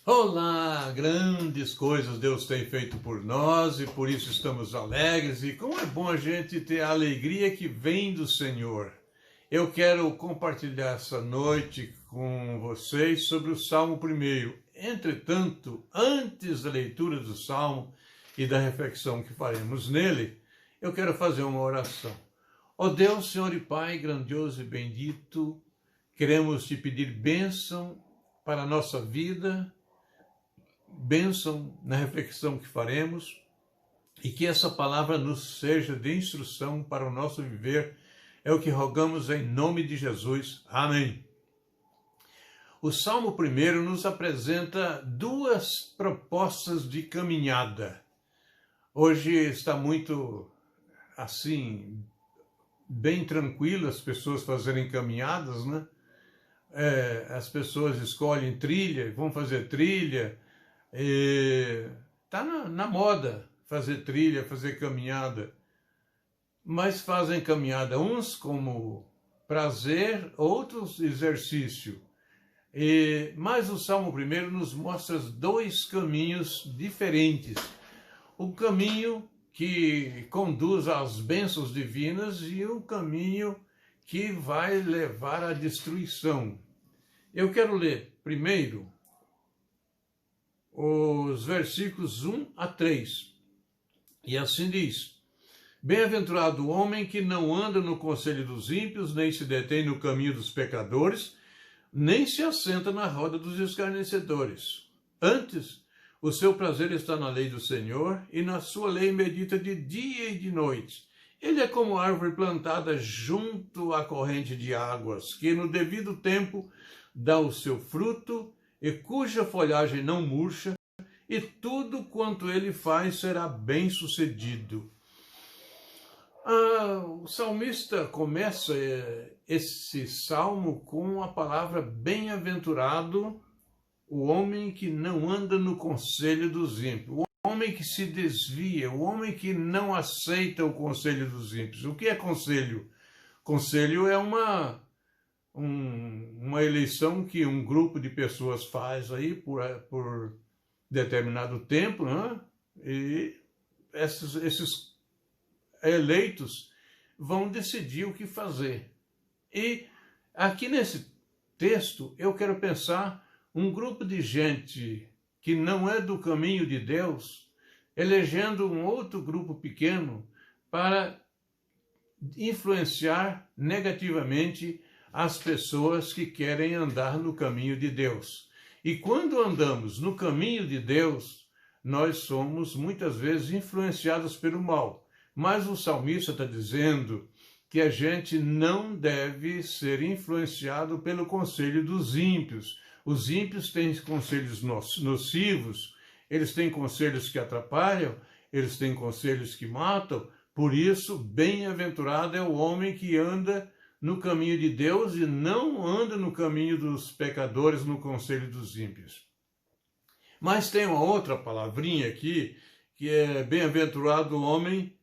Olá, grandes coisas Deus tem feito por nós e por isso estamos alegres. E como é bom a gente ter a alegria que vem do Senhor. Eu quero compartilhar essa noite com vocês sobre o Salmo 1. Entretanto, antes da leitura do Salmo e da reflexão que faremos nele, eu quero fazer uma oração. Ó Deus, Senhor e Pai, grandioso e bendito, queremos te pedir bênção para a nossa vida, bênção na reflexão que faremos e que essa palavra nos seja de instrução para o nosso viver. É o que rogamos em nome de Jesus. Amém. O Salmo 1 nos apresenta duas propostas de caminhada. Hoje está muito assim, bem tranquilo as pessoas fazerem caminhadas, né? As pessoas escolhem trilha, vão fazer trilha. Está na moda fazer trilha, fazer caminhada, mas fazem caminhada uns como prazer, outros exercício. Mas o Salmo 1 nos mostra dois caminhos diferentes. O caminho que conduz às bênçãos divinas e o caminho que vai levar à destruição. Eu quero ler primeiro os versículos 1 a 3. E assim diz: Bem-aventurado o homem que não anda no conselho dos ímpios, nem se detém no caminho dos pecadores, nem se assenta na roda dos escarnecedores. Antes, o seu prazer está na lei do Senhor, e na sua lei medita de dia e de noite. Ele é como árvore plantada junto à corrente de águas, que no devido tempo dá o seu fruto, e cuja folhagem não murcha, e tudo quanto ele faz será bem-sucedido. O salmista começa esse salmo com a palavra bem-aventurado, o homem que não anda no conselho dos ímpios, o homem que se desvia, o homem que não aceita o conselho dos ímpios. O que é conselho? Conselho é uma eleição que um grupo de pessoas faz aí por determinado tempo, né? E esses eleitos vão decidir o que fazer. E aqui nesse texto eu quero pensar um grupo de gente que não é do caminho de Deus, elegendo um outro grupo pequeno para influenciar negativamente as pessoas que querem andar no caminho de Deus. E quando andamos no caminho de Deus, nós somos muitas vezes influenciados pelo mal. Mas o salmista está dizendo que a gente não deve ser influenciado pelo conselho dos ímpios. Os ímpios têm conselhos nocivos, eles têm conselhos que atrapalham, eles têm conselhos que matam. Por isso, bem-aventurado é o homem que anda no caminho de Deus e não anda no caminho dos pecadores, no conselho dos ímpios. Mas tem uma outra palavrinha aqui, que é bem-aventurado o homem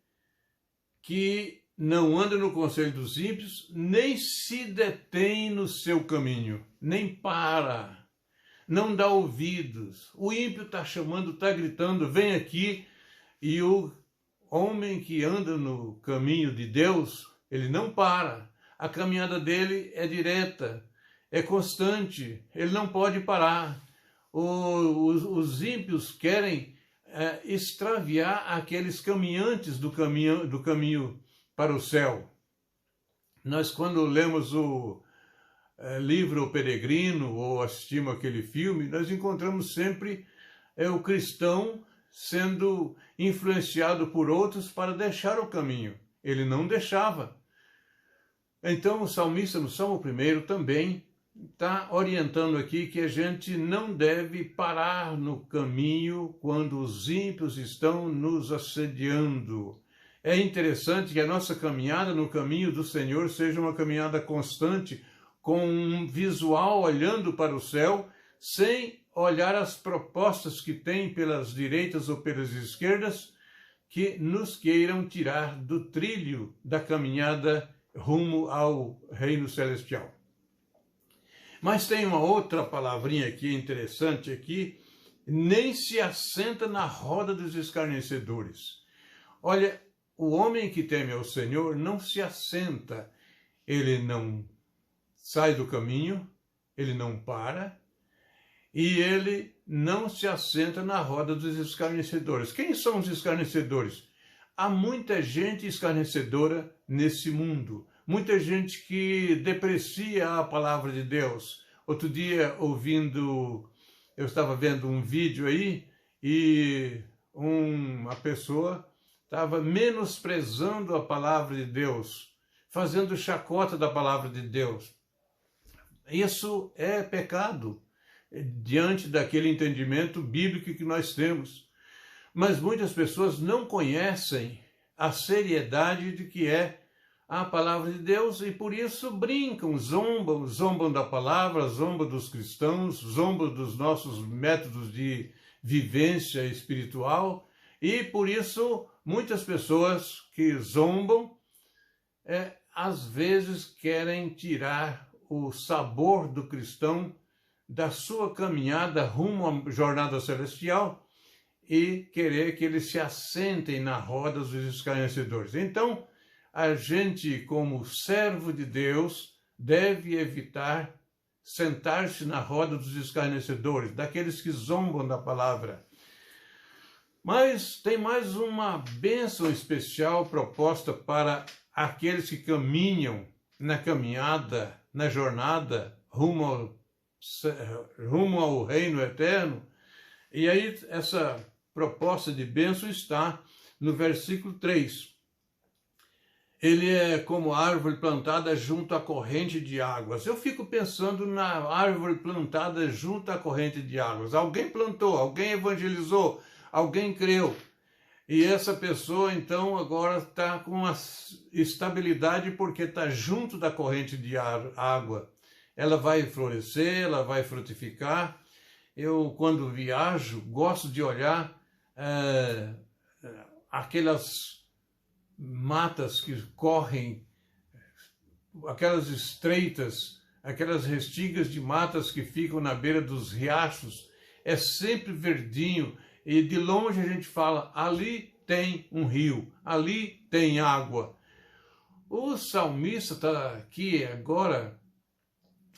que não anda no conselho dos ímpios, nem se detém no seu caminho, nem para, não dá ouvidos. O ímpio está chamando, está gritando, vem aqui, e o homem que anda no caminho de Deus, ele não para. A caminhada dele é direta, é constante, ele não pode parar. Os ímpios querem extraviar aqueles caminhantes do caminho para o céu. Nós, quando lemos o livro O Peregrino, ou assistimos aquele filme, nós encontramos sempre o cristão sendo influenciado por outros para deixar o caminho. Ele não deixava. Então o salmista no Salmo 1 também está orientando aqui que a gente não deve parar no caminho quando os ímpios estão nos assediando. É interessante que a nossa caminhada no caminho do Senhor seja uma caminhada constante, com um visual olhando para o céu, sem olhar as propostas que tem pelas direitas ou pelas esquerdas, que nos queiram tirar do trilho da caminhada rumo ao reino celestial. Mas tem uma outra palavrinha aqui interessante aqui, nem se assenta na roda dos escarnecedores. Olha, o homem que teme ao Senhor não se assenta, ele não sai do caminho, ele não para, e ele não se assenta na roda dos escarnecedores. Quem são os escarnecedores? Há muita gente escarnecedora nesse mundo, muita gente que deprecia a palavra de Deus. Outro dia, eu estava vendo um vídeo aí, e uma pessoa estava menosprezando a palavra de Deus, fazendo chacota da palavra de Deus. Isso é pecado diante daquele entendimento bíblico que nós temos. Mas muitas pessoas não conhecem a seriedade de que é a palavra de Deus e por isso brincam, zombam da palavra, zombam dos cristãos, zombam dos nossos métodos de vivência espiritual, e por isso muitas pessoas que zombam às vezes querem tirar o sabor do cristão da sua caminhada rumo à jornada celestial e querer que eles se assentem na roda dos escarnecedores. Então, a gente, como servo de Deus, deve evitar sentar-se na roda dos escarnecedores, daqueles que zombam da palavra. Mas tem mais uma bênção especial proposta para aqueles que caminham na caminhada, na jornada rumo ao reino eterno. E aí essa proposta de bênção está no versículo 3. Ele é como árvore plantada junto à corrente de águas. Eu fico pensando na árvore plantada junto à corrente de águas. Alguém plantou, alguém evangelizou, alguém creu. E essa pessoa, então, agora está com uma estabilidade porque está junto da corrente de água. Ela vai florescer, ela vai frutificar. Eu, quando viajo, gosto de olhar aquelas matas que correm, aquelas estreitas, aquelas restigas de matas que ficam na beira dos riachos. É sempre verdinho. E de longe a gente fala, ali tem um rio, ali tem água. O salmista está aqui agora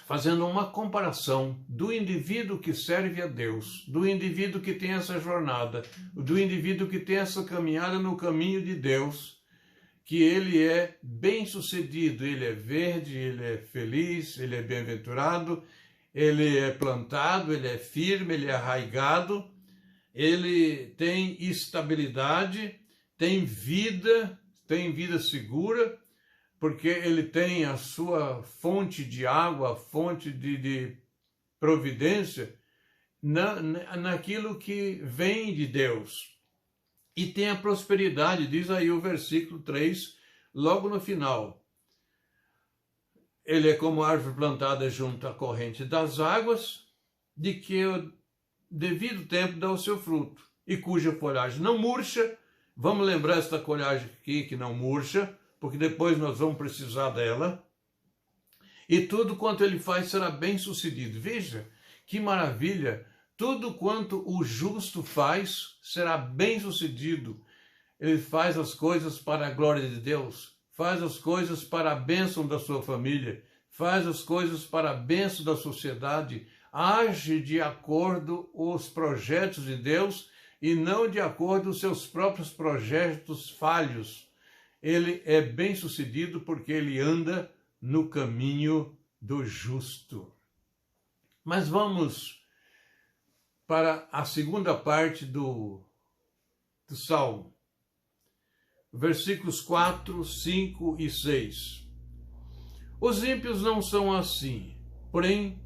fazendo uma comparação do indivíduo que serve a Deus, do indivíduo que tem essa jornada, do indivíduo que tem essa caminhada no caminho de Deus, que ele é bem-sucedido, ele é verde, ele é feliz, ele é bem-aventurado, ele é plantado, ele é firme, ele é arraigado, ele tem estabilidade, tem vida segura, porque ele tem a sua fonte de água, fonte de providência naquilo que vem de Deus. E tem a prosperidade, diz aí o versículo 3, logo no final. Ele é como árvore plantada junto à corrente das águas, de que o devido tempo dá o seu fruto, e cuja folhagem não murcha. Vamos lembrar esta folhagem aqui que não murcha, porque depois nós vamos precisar dela. E tudo quanto ele faz será bem sucedido. Veja que maravilha! Tudo quanto o justo faz será bem sucedido. Ele faz as coisas para a glória de Deus, faz as coisas para a bênção da sua família, faz as coisas para a bênção da sociedade, age de acordo com os projetos de Deus e não de acordo com os seus próprios projetos falhos. Ele é bem-sucedido porque ele anda no caminho do justo. Mas vamos para a segunda parte do Salmo. Versículos 4, 5 e 6. Os ímpios não são assim, porém,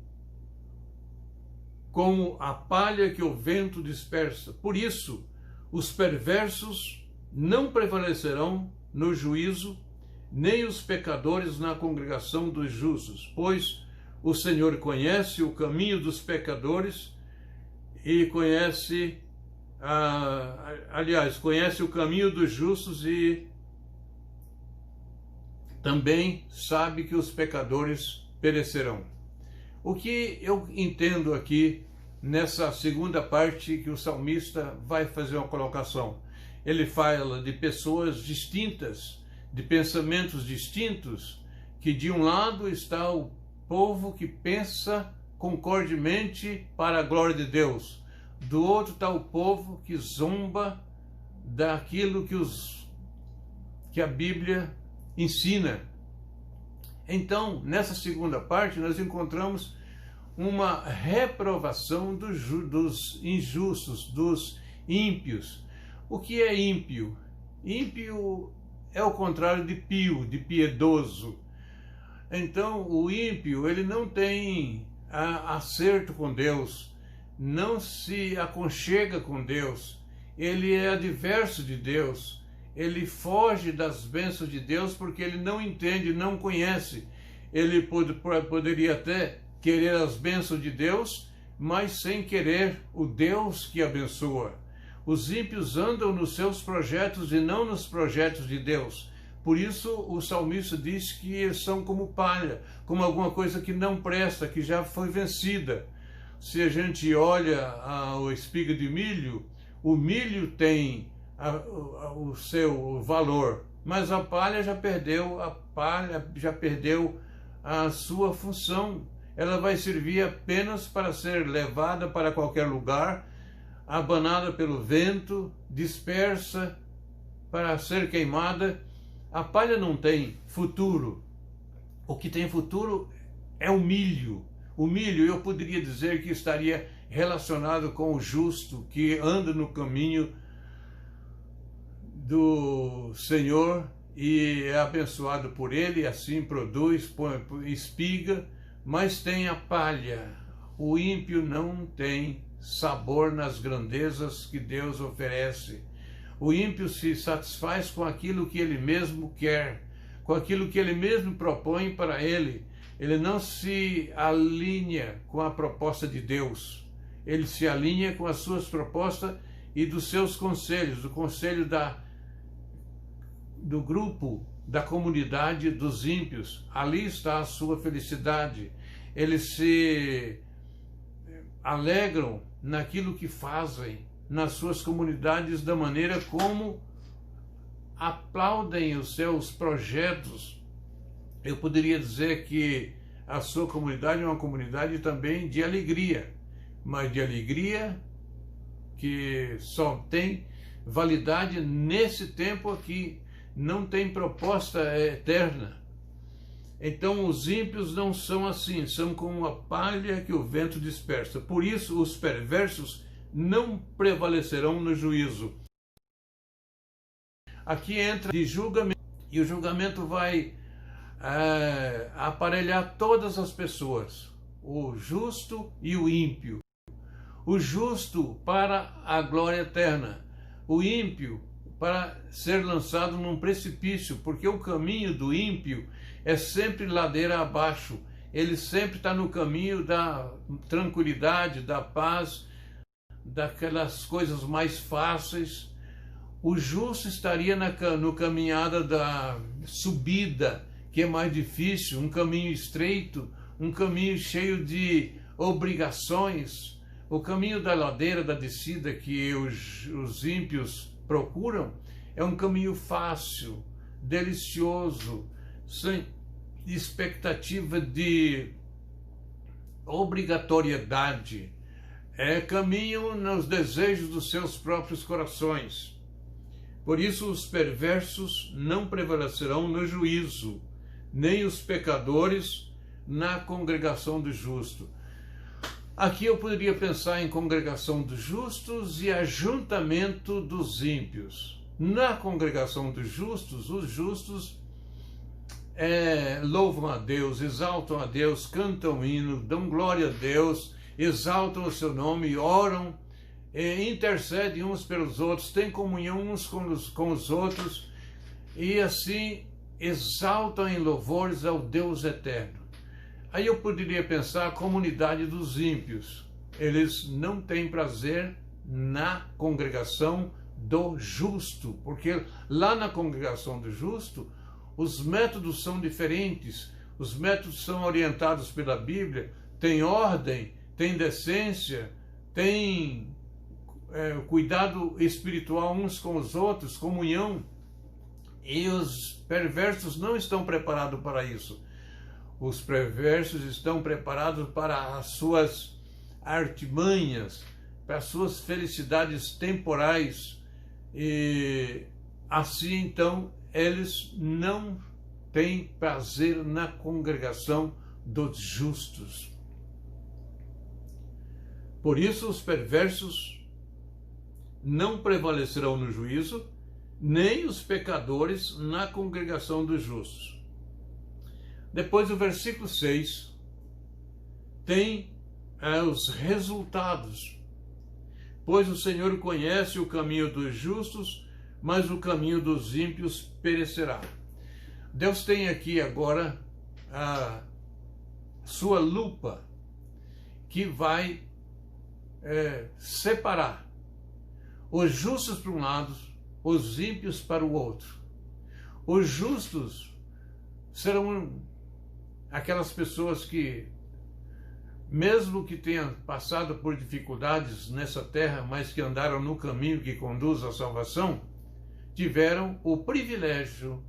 como a palha que o vento dispersa. Por isso, os perversos não prevalecerão no juízo, nem os pecadores na congregação dos justos, pois o Senhor conhece o caminho dos pecadores e conhece o caminho dos justos e também sabe que os pecadores perecerão. O que eu entendo aqui nessa segunda parte que o salmista vai fazer uma colocação. Ele fala de pessoas distintas, de pensamentos distintos, que de um lado está o povo que pensa concordemente para a glória de Deus, do outro está o povo que zomba daquilo que a Bíblia ensina. Então, nessa segunda parte, nós encontramos uma reprovação dos injustos, dos ímpios. O que é ímpio? Ímpio é o contrário de pio, de piedoso. Então, o ímpio, ele não tem acerto com Deus, não se aconchega com Deus, ele é adverso de Deus, ele foge das bênçãos de Deus porque ele não entende, não conhece. Ele poderia até querer as bênçãos de Deus, mas sem querer o Deus que abençoa. Os ímpios andam nos seus projetos e não nos projetos de Deus. Por isso o salmista diz que eles são como palha, como alguma coisa que não presta, que já foi vencida. Se a gente olha a espiga de milho, o milho tem o seu valor, mas a palha já perdeu a sua função. Ela vai servir apenas para ser levada para qualquer lugar, abanada pelo vento, dispersa para ser queimada. A palha não tem futuro. O que tem futuro é o milho. O milho, eu poderia dizer que estaria relacionado com o justo, que anda no caminho do Senhor e é abençoado por ele, assim produz, espiga, mas tem a palha. O ímpio não tem sabor nas grandezas que Deus oferece. O ímpio se satisfaz com aquilo que ele mesmo quer, com aquilo que ele mesmo propõe para ele. Ele não se alinha com a proposta de Deus. Ele se alinha com as suas propostas e dos seus conselhos, do conselho do grupo, da comunidade dos ímpios. Ali está a sua felicidade. Eles se alegram naquilo que fazem, nas suas comunidades, da maneira como aplaudem os seus projetos. Eu poderia dizer que a sua comunidade é uma comunidade também de alegria, mas de alegria que só tem validade nesse tempo aqui, não tem proposta eterna. Então os ímpios não são assim, são como uma palha que o vento dispersa. Por isso os perversos não prevalecerão no juízo. Aqui entra de julgamento, e o julgamento vai aparelhar todas as pessoas, o justo e o ímpio. O justo para a glória eterna, o ímpio para ser lançado num precipício, porque o caminho do ímpio é sempre ladeira abaixo. Ele sempre está no caminho da tranquilidade, da paz, daquelas coisas mais fáceis. O justo estaria no caminhada da subida, que é mais difícil, um caminho estreito, um caminho cheio de obrigações. O caminho da ladeira, da descida que os ímpios procuram, é um caminho fácil, delicioso, sem expectativa de obrigatoriedade. É caminho nos desejos dos seus próprios corações. Por isso os perversos não prevalecerão no juízo, nem os pecadores na congregação dos justos. Aqui eu poderia pensar em congregação dos justos e ajuntamento dos ímpios. Na congregação dos justos, os justos louvam a Deus, exaltam a Deus, cantam hino, dão glória a Deus, exaltam o seu nome, oram, intercedem uns pelos outros, têm comunhão uns com os outros e assim exaltam em louvores ao Deus eterno. Aí eu poderia pensar a comunidade dos ímpios. Eles não têm prazer na congregação do justo, porque lá na congregação do justo, os métodos são diferentes, os métodos são orientados pela Bíblia, tem ordem, tem decência, têm cuidado espiritual uns com os outros, comunhão, e os perversos não estão preparados para isso. Os perversos estão preparados para as suas artimanhas, para as suas felicidades temporais, e assim então eles não têm prazer na congregação dos justos. Por isso os perversos não prevalecerão no juízo, nem os pecadores na congregação dos justos. Depois o versículo 6 tem os resultados. Pois o Senhor conhece o caminho dos justos, mas o caminho dos ímpios perecerá. Deus tem aqui agora a sua lupa, que vai separar os justos para um lado, os ímpios para o outro. Os justos serão aquelas pessoas que, mesmo que tenham passado por dificuldades nessa terra, mas que andaram no caminho que conduz à salvação, tiveram o privilégio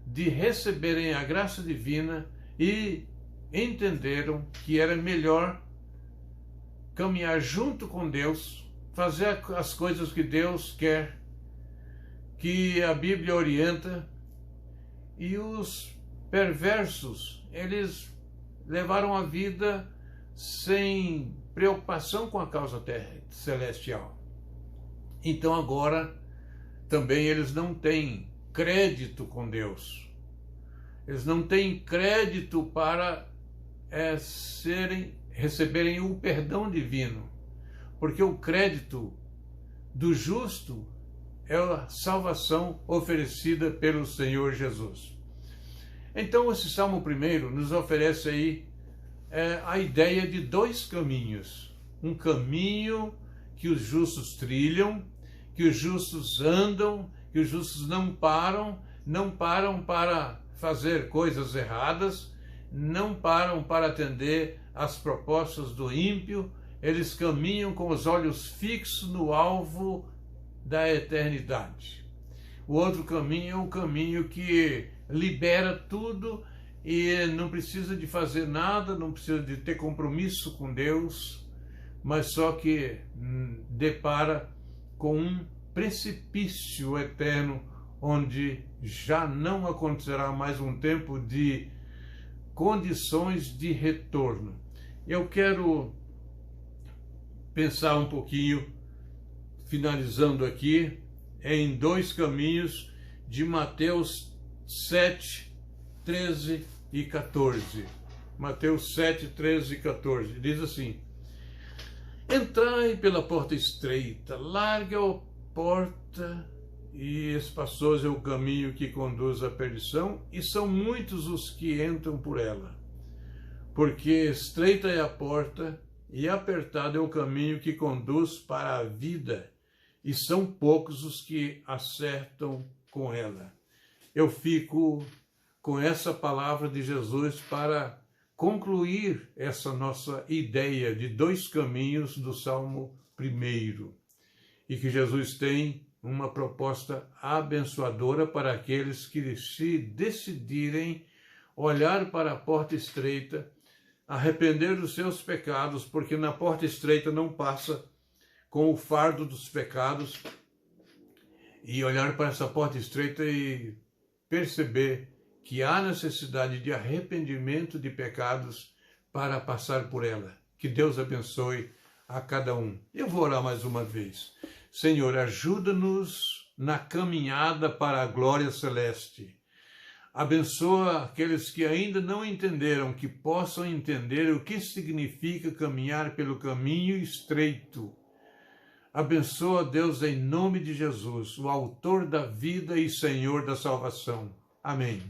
de receberem a graça divina e entenderam que era melhor caminhar junto com Deus, fazer as coisas que Deus quer, que a Bíblia orienta. E os perversos, eles levaram a vida sem preocupação com a causa celestial. Então agora também eles não têm crédito com Deus. Eles não têm crédito para receberem o perdão divino, porque o crédito do justo é a salvação oferecida pelo Senhor Jesus. Então esse Salmo 1 nos oferece aí a ideia de dois caminhos. Um caminho que os justos trilham, que os justos andam, que os justos não param para fazer coisas erradas, não param para atender às propostas do ímpio. Eles caminham com os olhos fixos no alvo da eternidade. O outro caminho é um caminho que libera tudo e não precisa de fazer nada, não precisa de ter compromisso com Deus, mas só que depara com um precipício eterno, onde já não acontecerá mais um tempo de condições de retorno. Eu quero pensar um pouquinho, finalizando aqui, em dois caminhos de Mateus 7, 13 e 14. Mateus 7, 13 e 14. Diz assim: entrai pela porta estreita, larga a porta e espaçoso é o caminho que conduz à perdição, e são muitos os que entram por ela. Porque estreita é a porta e apertado é o caminho que conduz para a vida, e são poucos os que acertam com ela. Eu fico com essa palavra de Jesus para concluir essa nossa ideia de dois caminhos do Salmo 1, e que Jesus tem uma proposta abençoadora para aqueles que se decidirem olhar para a porta estreita, arrepender dos seus pecados, porque na porta estreita não passa com o fardo dos pecados, e olhar para essa porta estreita e perceber que há necessidade de arrependimento de pecados para passar por ela. Que Deus abençoe a cada um. Eu vou orar mais uma vez. Senhor, ajuda-nos na caminhada para a glória celeste. Abençoa aqueles que ainda não entenderam, que possam entender o que significa caminhar pelo caminho estreito. Abençoa, Deus, em nome de Jesus, o autor da vida e Senhor da salvação. Amém.